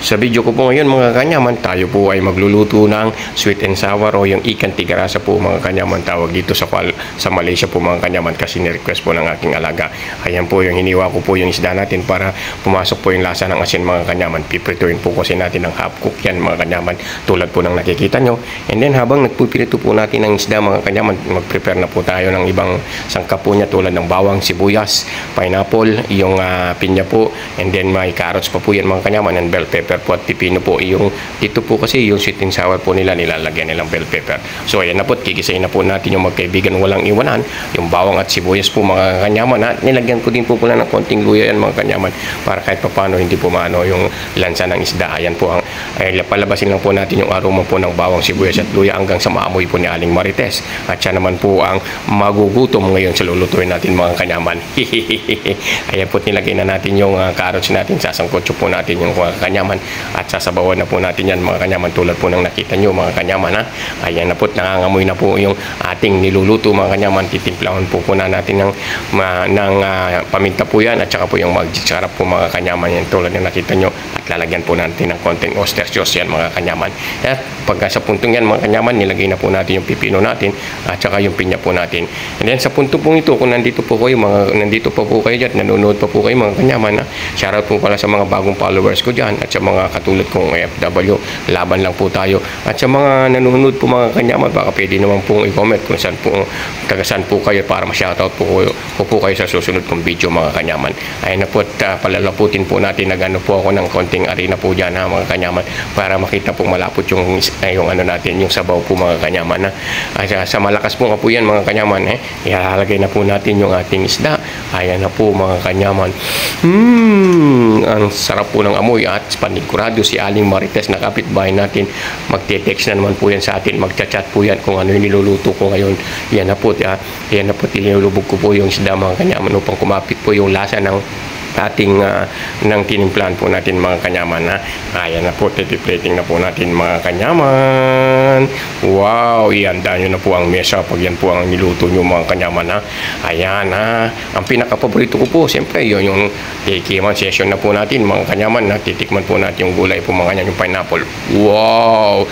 Sa video ko po ngayon mga kanyaman, tayo po ay magluluto ng sweet and sour o yung ikan tigarasa po mga kanyaman, tawag dito sa Malaysia po mga kanyaman, kasi ni-request po ng aking alaga. Ayan po yung hiniwa ko po yung isda natin para pumasok po yung lasa ng asin mga kanyaman. Piprituin po kasi natin ng half cook yan mga kanyaman, tulad po ng nakikita nyo. And then habang nagpupirito po natin ng isda mga kanyaman, mag-prepare na po tayo ng ibang sangkap po niya, tulad ng bawang, sibuyas, pineapple, yung pinya po, and then may carrots pa po yan mga kanyaman, and bell pepper po at pipino po. Yung dito po kasi yung sweet and sour po nila, nilalagyan nilang bell pepper. So ayan na po, gigisayin na po natin yung magkaibigan walang iwanan, yung bawang at sibuyas po mga kanyaman. At nilagyan ko din po pala ng konting luya yan mga kanyaman, para kahit paano hindi po maano yung lansa ng isda. Ayan po, palabasin lang po natin yung aroma po ng bawang, sibuyas at luya hanggang sa maamoy po ni Aling Marites. At siya naman po ang magugutom ngayon sa lulutuin natin mga kanyaman. Ayan po, nilagay na natin yung carrots natin, sasangkotso po natin yung kanyaman at sasabawan na po natin yan mga kanyaman, tulad po ng nakita nyo mga kanyaman. Ayan na po, nangangamoy na po yung ating niluluto mga kanyaman. Titimplahan po na natin ng paminta po yan, at saka po yung mag-sarap po mga kanyaman yan, tulad ng nakita nyo. At lalagyan po natin ng konting oyster sauce yan mga kanyaman. At pagka sa puntong yan mga kanyaman, nilagay na po natin yung pipino natin at saka yung pinya po natin. And then sa punto po ito, kung nandito po kayo nandito pa po kayo dyan, nanonood pa po kayo mga kanyaman, shoutout po pala sa mga bagong followers ko dyan at sa mga katulad kong FW, laban lang po tayo. At sa mga nanonood po mga kanyaman, baka pwede naman pong i-comment kung saan po, taga saan po kayo, para ma-shoutout po kayo sa susunod kong video mga kanyaman. Ayun na po, at palalaputin po natin, nagano po ako ng konting arena po dyan mga kanyaman, para makita po malapot yung ano natin, yung sabaw po mga kanyaman. Sa malakas po nga po yan mga kanyaman, ihalagay na po natin yung ating isda. Ayan na po mga kanyaman. Ang sarap po ng amoy, at panigurado si Aling Marites na kapitbahay natin, magte-text na naman po yan sa atin, magchat-chat po yan kung ano yung niluluto ko ngayon. Yan na po, tinulubog ko po yung isda mga kanyaman upang kumapit po yung lasa ng ating ng tinimplahan po natin mga kanyaman. Ayan na po, titiplating na po natin mga kanyaman. Wow, ihanda nyo na po ang mesa pag yan po ang niluto nyo mga kanyaman. Ayan ang pinaka-paborito ko po, siyempre yun yung tikiman session na po natin mga kanyaman. Titikman po natin yung gulay po mga kanyaman, yung pineapple. Wow,